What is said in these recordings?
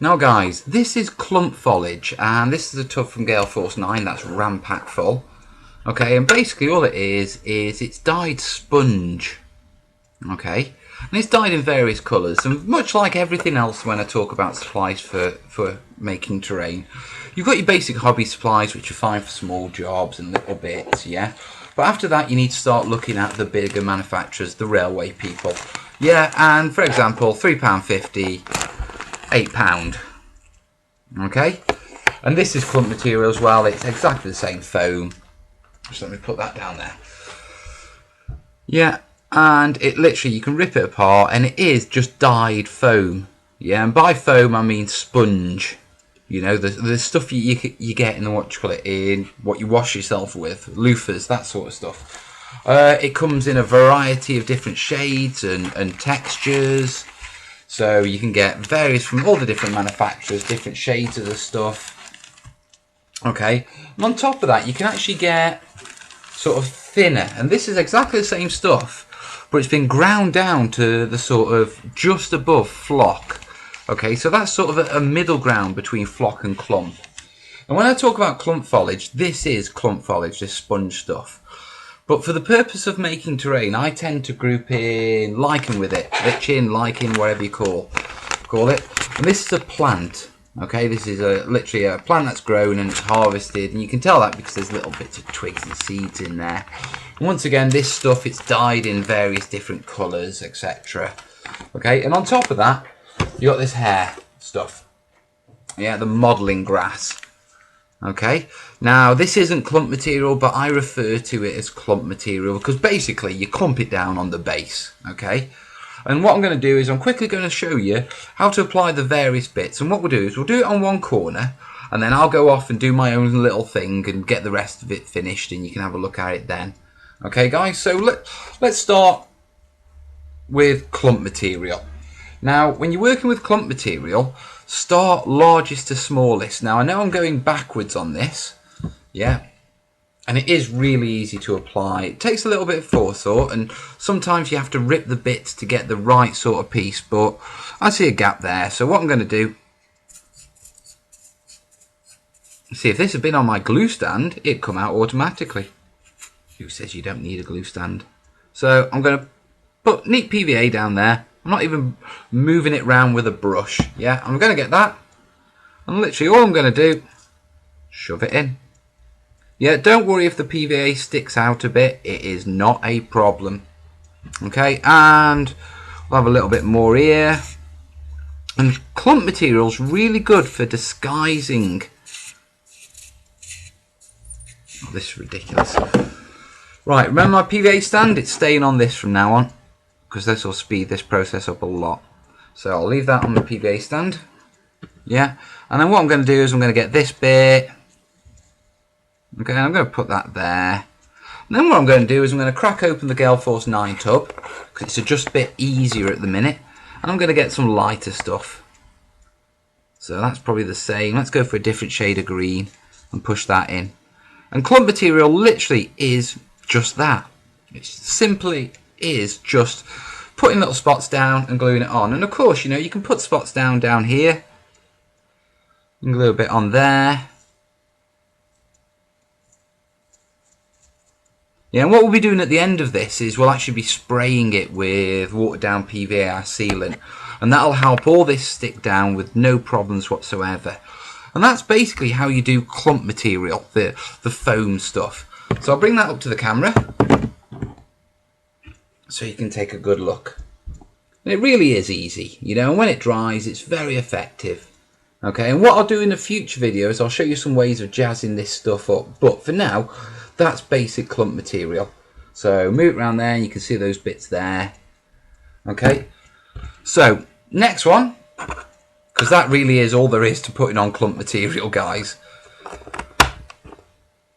Now guys, this is Clump Foliage, and this is a tub from Gale Force 9 that's ram-packed full. Okay, and basically all it is it's dyed sponge. Okay, and it's dyed in various colours, and much like everything else when I talk about supplies for making terrain, you've got your basic hobby supplies which are fine for small jobs and little bits, yeah. But after that you need to start looking at the bigger manufacturers, the railway people. Yeah, and for example, £3.50, £8. Okay, and this is clump material as well. It's exactly the same foam. Just let me put that down there. Yeah, and it literally, you can rip it apart and it is just dyed foam. Yeah, and by foam I mean sponge. You know, the stuff you get in the, what you call it, in what you wash yourself with, loofahs, that sort of stuff. It comes in a variety of different shades and textures. So you can get various from all the different manufacturers, different shades of the stuff. Okay, and on top of that you can actually get sort of thinner, and this is exactly the same stuff, but it's been ground down to the sort of just above flock. Okay, so that's sort of a middle ground between flock and clump. And when I talk about clump foliage, this is clump foliage, this sponge stuff. But for the purpose of making terrain, I tend to group in lichen with it. Lichen, lichen, whatever you call it. And this is a plant. Okay, this is literally a plant that's grown and it's harvested. And you can tell that because there's little bits of twigs and seeds in there. And once again, this stuff, it's dyed in various different colours, etc. Okay, and on top of that, you got this hair stuff. Yeah, the modelling grass. Okay, now this isn't clump material, but I refer to it as clump material because basically you clump it down on the base. Okay, and what I'm going to do is I'm quickly going to show you how to apply the various bits, and what we'll do is we'll do it on one corner and then I'll go off and do my own little thing and get the rest of it finished, and you can have a look at it then. Okay guys, so let's start with clump material. Now when you're working with clump material, start largest to smallest. Now I know I'm going backwards on this, yeah, and it is really easy to apply. It takes a little bit of forethought and sometimes you have to rip the bits to get the right sort of piece, but I see a gap there. So what I'm going to do, see, if this had been on my glue stand, it'd come out automatically. Who says you don't need a glue stand? So I'm going to put neat PVA down there. I'm not even moving it around with a brush. Yeah, I'm going to get that. And literally all I'm going to do, shove it in. Yeah, don't worry if the PVA sticks out a bit. It is not a problem. Okay, and we'll have a little bit more here. And clump material's really good for disguising. Oh, this is ridiculous. Right, remember my PVA stand? It's staying on this from now on, because this will speed this process up a lot. So I'll leave that on the PVA stand. Yeah, and then what I'm going to do is I'm going to get this bit. Okay, I'm going to put that there. And then what I'm going to do is I'm going to crack open the Gale Force 9 tub, because it's just a bit easier at the minute. And I'm going to get some lighter stuff. So that's probably the same. Let's go for a different shade of green and push that in. And clump material literally is just that. It simply is just putting little spots down and gluing it on. And of course, you know, you can put spots down here and glue a bit on there. Yeah, and what we'll be doing at the end of this is we'll actually be spraying it with watered down PVA sealant, and that'll help all this stick down with no problems whatsoever. And that's basically how you do clump material, the foam stuff. So I'll bring that up to the camera so you can take a good look. And it really is easy, you know, and when it dries it's very effective. Okay, and what I'll do in the future videos, I'll show you some ways of jazzing this stuff up, but for now that's basic clump material. So move it around there and you can see those bits there. Okay, so next one, because that really is all there is to putting on clump material, guys.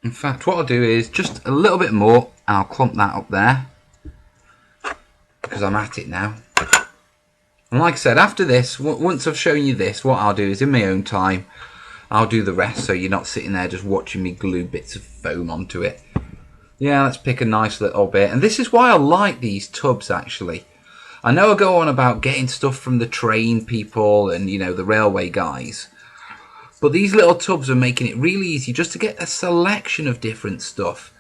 In fact, what I'll do is just a little bit more and I'll clump that up there, because I'm at it now. And like I said, after this, once I've shown you this, what I'll do is in my own time I'll do the rest, so you're not sitting there just watching me glue bits of foam onto it. Yeah, let's pick a nice little bit. And this is why I like these tubs, actually. I know I go on about getting stuff from the train people and, you know, the railway guys. But these little tubs are making it really easy just to get a selection of different stuff.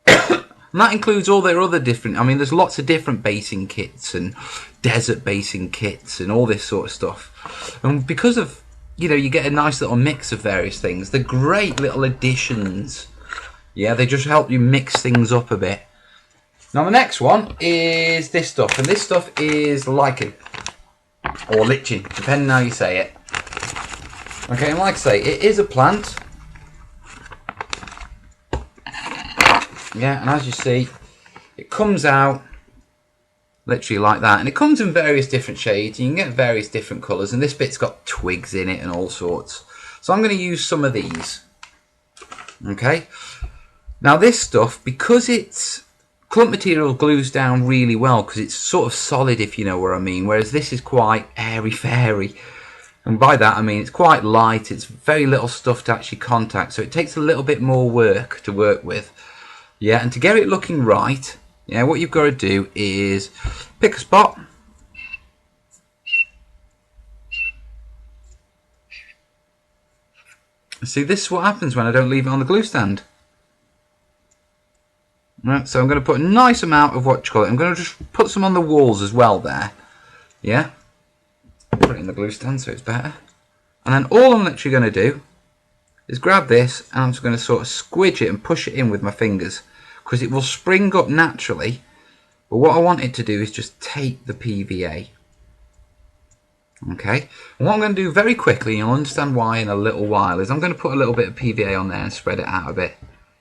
And that includes all their other different, I mean, there's lots of different basing kits and desert basing kits and all this sort of stuff. And because of, you know, you get a nice little mix of various things. They're great little additions. Yeah, they just help you mix things up a bit. Now the next one is this stuff, and this stuff is Lichen, or Lichen, depending on how you say it. Okay, and like I say, it is a plant. Yeah, and as you see, it comes out literally like that. And it comes in various different shades. You can get various different colours. And this bit's got twigs in it and all sorts. So I'm going to use some of these. Okay. Now this stuff, because it's clump material, glues down really well because it's sort of solid, if you know what I mean. Whereas this is quite airy-fairy. And by that I mean it's quite light. It's very little stuff to actually contact. So it takes a little bit more work to work with. Yeah, and to get it looking right, yeah, what you've got to do is pick a spot. See, this is what happens when I don't leave it on the glue stand. Right, so I'm going to put a nice amount of what you call it. I'm going to just put some on the walls as well there. Yeah. Put it in the glue stand so it's better. And then all I'm literally going to do is grab this and I'm just going to sort of squidge it and push it in with my fingers because it will spring up naturally, but what I want it to do is just take the PVA. Okay, and what I'm going to do very quickly, and you'll understand why in a little while, is I'm going to put a little bit of PVA on there and spread it out a bit.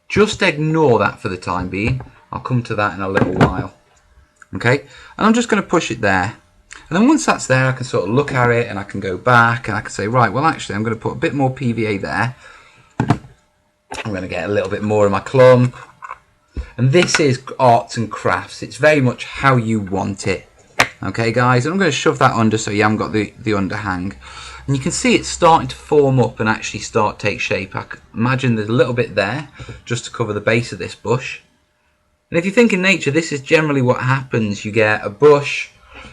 Just ignore that for the time being. I'll come to that in a little while. Okay, and I'm just going to push it there. And then once that's there, I can sort of look at it and I can go back and I can say, right, well actually I'm going to put a bit more PVA there. I'm going to get a little bit more of my clump. And this is arts and crafts. It's very much how you want it. Okay guys, and I'm going to shove that under so you haven't got the underhang. And you can see it's starting to form up and actually start to take shape. I imagine there's a little bit there just to cover the base of this bush. And if you think in nature, this is generally what happens. You get a bush,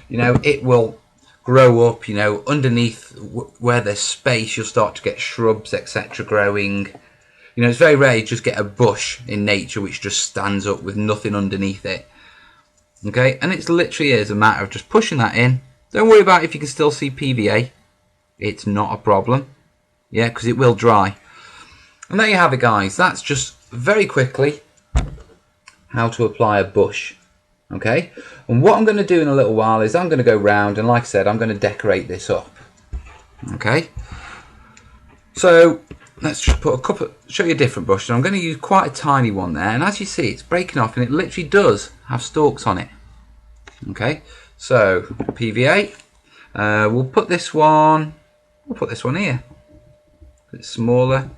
you know, it will grow up, you know, underneath where there's space, you'll start to get shrubs, etc. growing. You know, it's very rare you just get a bush in nature which just stands up with nothing underneath it. Okay, and it's literally is a matter of just pushing that in. Don't worry about if you can still see PVA. It's not a problem. Yeah, because it will dry. And there you have it, guys. That's just very quickly how to apply a bush. Okay, and what I'm going to do in a little while is I'm going to go round and, like I said, I'm going to decorate this up. Okay, so let's just put a couple, show you a different bush. And I'm going to use quite a tiny one there, and as you see, it's breaking off, and it literally does have stalks on it. Okay, so PVA. We'll put this one. We'll put this one here. A bit smaller.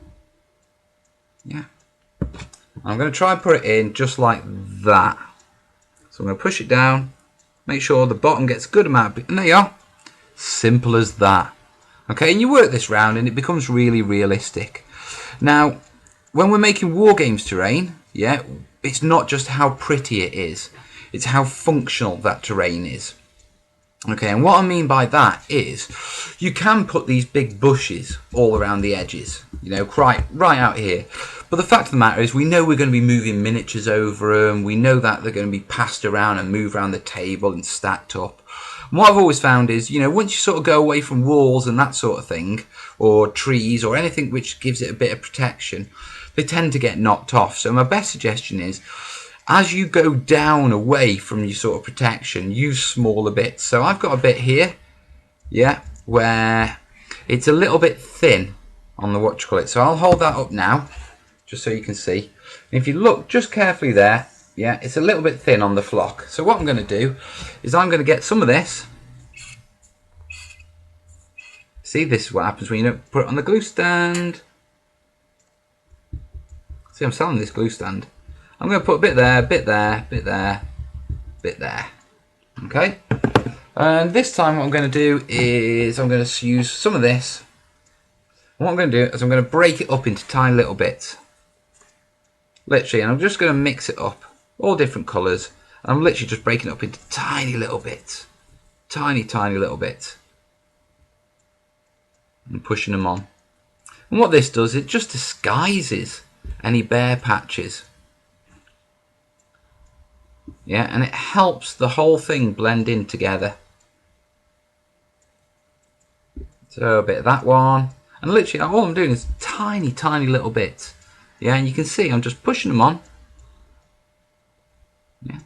Yeah. I'm going to try and put it in just like that. So I'm going to push it down. Make sure the bottom gets a good amount. And there you are. Simple as that. Okay, and you work this round and it becomes really realistic. Now, when we're making Wargames terrain, yeah, it's not just how pretty it is, it's how functional that terrain is. Okay, and what I mean by that is you can put these big bushes all around the edges, you know, right out here. But the fact of the matter is we know we're going to be moving miniatures over them. We know that they're going to be passed around and moved around the table and stacked up. And what I've always found is, you know, once you sort of go away from walls and that sort of thing, or trees or anything which gives it a bit of protection, they tend to get knocked off. So my best suggestion is, as you go down away from your sort of protection, use smaller bits. So I've got a bit here, yeah, where it's a little bit thin on the what you call it. So I'll hold that up now, just so you can see. And if you look just carefully there, yeah, it's a little bit thin on the flock. So what I'm going to do is I'm going to get some of this. See, this is what happens when you don't put it on the glue stand. See, I'm selling this glue stand. I'm going to put a bit there, bit there, bit there, bit there. Okay? And this time what I'm going to do is I'm going to use some of this. And what I'm going to do is I'm going to break it up into tiny little bits. Literally, and I'm just going to mix it up. All different colours. I'm literally just breaking it up into tiny little bits. Tiny little bits. And pushing them on. And what this does, it just disguises any bare patches. Yeah, and it helps the whole thing blend in together. So a bit of that one. And literally all I'm doing is tiny little bits. Yeah, and you can see I'm just pushing them on. Yeah.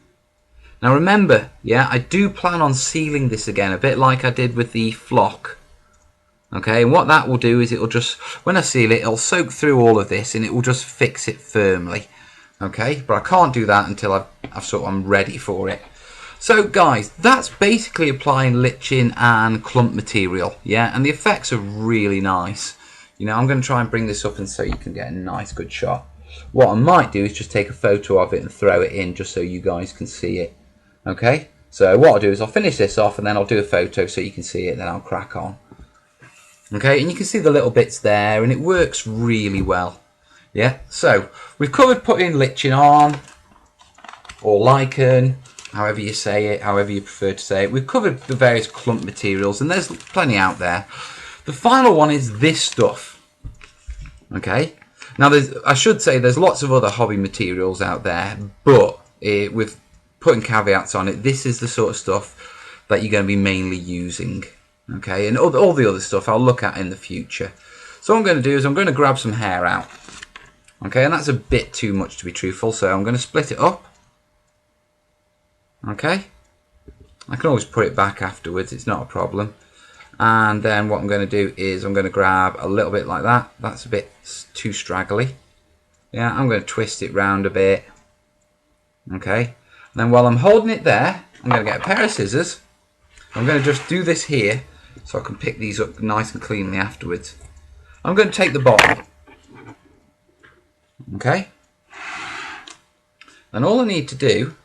Now remember, yeah, I do plan on sealing this again, a bit like I did with the flock. Okay, and what that will do is it'll just, when I seal it, it'll soak through all of this and it will just fix it firmly. Okay, but I can't do that until I'm ready for it. So guys, that's basically applying lichen and clump material. Yeah, and the effects are really nice. You know, I'm going to try and bring this up and so you can get a nice good shot. What I might do is just take a photo of it and throw it in just so you guys can see it. Okay, so what I'll do is I'll finish this off and then I'll do a photo so you can see it and then I'll crack on. Okay, and you can see the little bits there and it works really well. Yeah, so we've covered putting lichen on, or lichen, however you say it, however you prefer to say it. We've covered the various clump materials and there's plenty out there. The final one is this stuff. Okay, now I should say there's lots of other hobby materials out there, but with putting caveats on it, this is the sort of stuff that you're going to be mainly using. Okay, and all the other stuff I'll look at in the future. So what I'm going to do is I'm going to grab some hair out. Okay, and that's a bit too much to be truthful, so I'm going to split it up. Okay, I can always put it back afterwards, it's not a problem. And then what I'm going to do is I'm going to grab a little bit like that. That's a bit too straggly. Yeah, I'm going to twist it round a bit. Okay, and then while I'm holding it there, I'm going to get a pair of scissors. I'm going to just do this here so I can pick these up nice and cleanly afterwards. I'm going to take the bottom. Okay, and all I need to do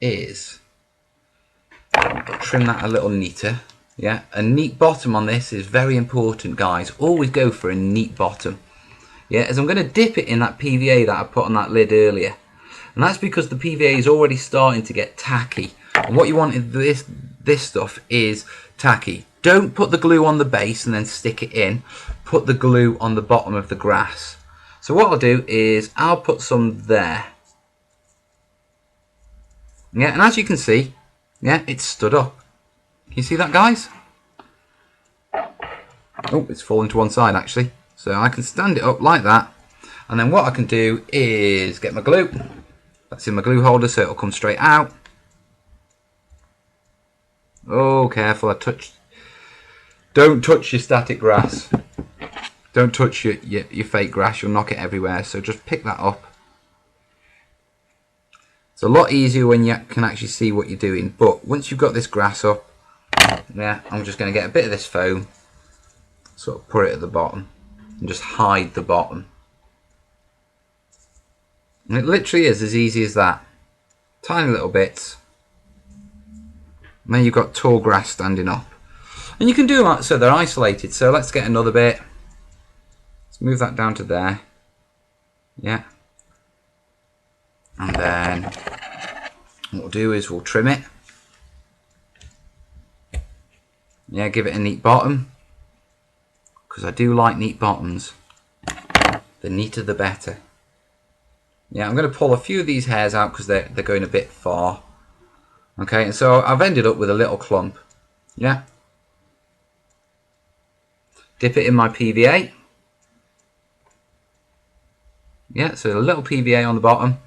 is trim that a little neater. Yeah, a neat bottom on this is very important, guys. Always go for a neat bottom. Yeah, as I'm going to dip it in that PVA that I put on that lid earlier, and that's because the PVA is already starting to get tacky. And what you want in this stuff is tacky. Don't put the glue on the base and then stick it in. Put the glue on the bottom of the grass. So what I'll do is I'll put some there. Yeah, and as you can see, yeah, it's stood up. Can you see that, guys? Oh, it's fallen to one side actually. So I can stand it up like that. And then what I can do is get my glue. That's in my glue holder so it'll come straight out. Oh, careful, don't touch your static grass. Don't touch your fake grass, you'll knock it everywhere. So just pick that up. It's a lot easier when you can actually see what you're doing. But once you've got this grass up, yeah, I'm just going to get a bit of this foam, sort of put it at the bottom, and just hide the bottom. And it literally is as easy as that. Tiny little bits. And then you've got tall grass standing up. And you can do that so they're isolated. So let's get another bit. Let's move that down to there. Yeah. And then what we'll do is we'll trim it. Yeah, give it a neat bottom. Because I do like neat bottoms. The neater the better. Yeah, I'm going to pull a few of these hairs out because they're going a bit far. Okay, and so I've ended up with a little clump. Yeah. Dip it in my PVA. Yeah, so a little PVA on the bottom.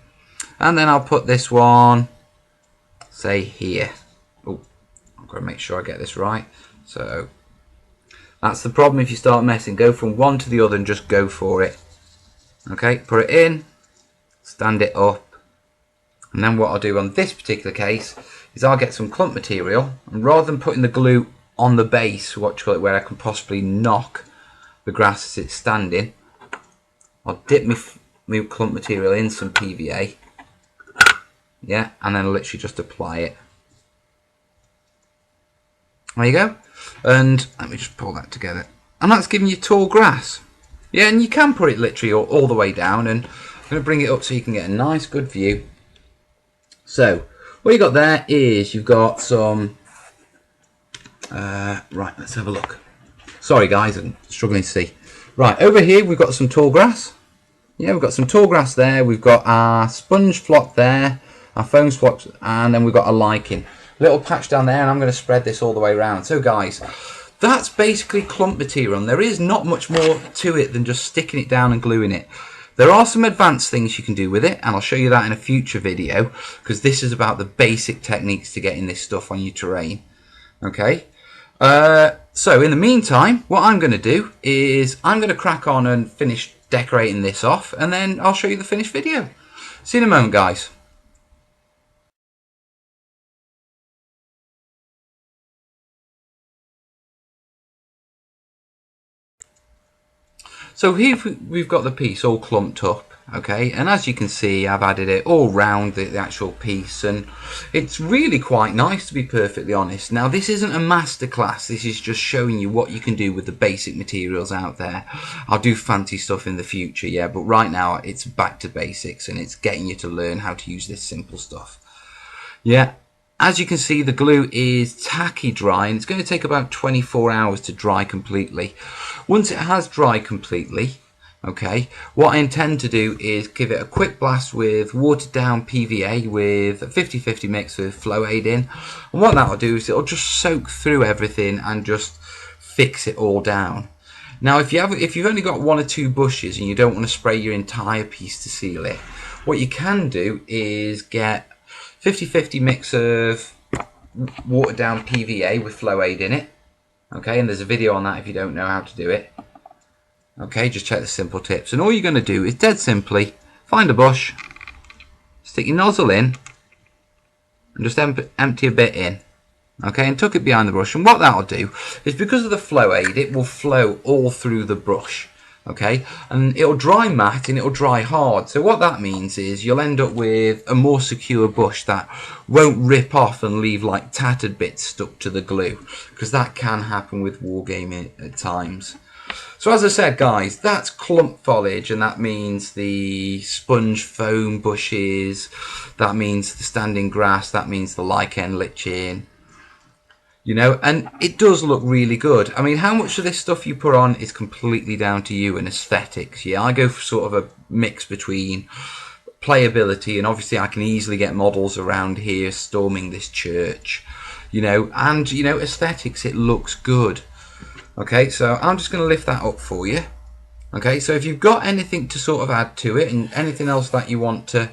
And then I'll put this one, say here. Oh, I've got to make sure I get this right. So that's the problem if you start messing. Go from one to the other and just go for it. Okay, put it in, stand it up. And then what I'll do on this particular case is I'll get some clump material, and rather than putting the glue on the base, where I can possibly knock the grass as it's standing, I'll dip my clump material in some PVA. Yeah, and then literally just apply it. There you go. And let me just pull that together. And that's giving you tall grass. Yeah, and you can put it literally all the way down. And I'm going to bring it up so you can get a nice good view. So what you got there is you've got some right, let's have a look. Sorry guys, I'm struggling to see. Right, over here we've got some tall grass. Yeah, we've got some tall grass there. We've got our sponge flock there, our foam flock, and then we've got a lichen. Little patch down there, and I'm going to spread this all the way around. So guys, that's basically clump material, and there is not much more to it than just sticking it down and gluing it. There are some advanced things you can do with it, and I'll show you that in a future video, because this is about the basic techniques to getting this stuff on your terrain. Okay, so in the meantime, what I'm going to do is I'm going to crack on and finish decorating this off, and then I'll show you the finished video. See you in a moment, guys. So here we've got the piece all clumped up, okay, and as you can see I've added it all round the actual piece, and it's really quite nice, to be perfectly honest. Now this isn't a masterclass, this is just showing you what you can do with the basic materials out there. I'll do fancy stuff in the future, yeah, but right now it's back to basics, and it's getting you to learn how to use this simple stuff. Yeah. As you can see, the glue is tacky dry, and it's going to take about 24 hours to dry completely. Once it has dried completely, okay, what I intend to do is give it a quick blast with watered down PVA with a 50-50 mix with flow aid in. And what that will do is it'll just soak through everything and just fix it all down. Now if you've only got 1 or 2 bushes and you don't want to spray your entire piece to seal it, what you can do is get 50-50 mix of watered down PVA with flow aid in it. Okay, and there's a video on that if you don't know how to do it. Okay, just check the simple tips. And all you're going to do is dead simply find a bush, stick your nozzle in, and just empty a bit in. Okay, and tuck it behind the brush. And what that'll do is, because of the flow aid, it will flow all through the brush. Okay, and it'll dry matte and it'll dry hard. So what that means is you'll end up with a more secure bush that won't rip off and leave like tattered bits stuck to the glue, because that can happen with wargaming at times. So as I said, guys, that's clump foliage, and that means the sponge foam bushes, that means the standing grass, that means the lichen, lichen. You know, and it does look really good. I mean, how much of this stuff you put on is completely down to you and aesthetics. Yeah, I go for sort of a mix between playability, and obviously I can easily get models around here storming this church, you know, and, you know, aesthetics, it looks good. Okay, so I'm just going to lift that up for you. Okay, so if you've got anything to sort of add to it, and anything else that you want to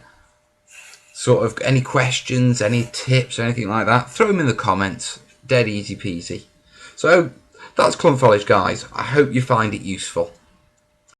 sort of, any questions, any tips, or anything like that, throw them in the comments. Dead easy peasy. So that's clump foliage, guys. I hope you find it useful.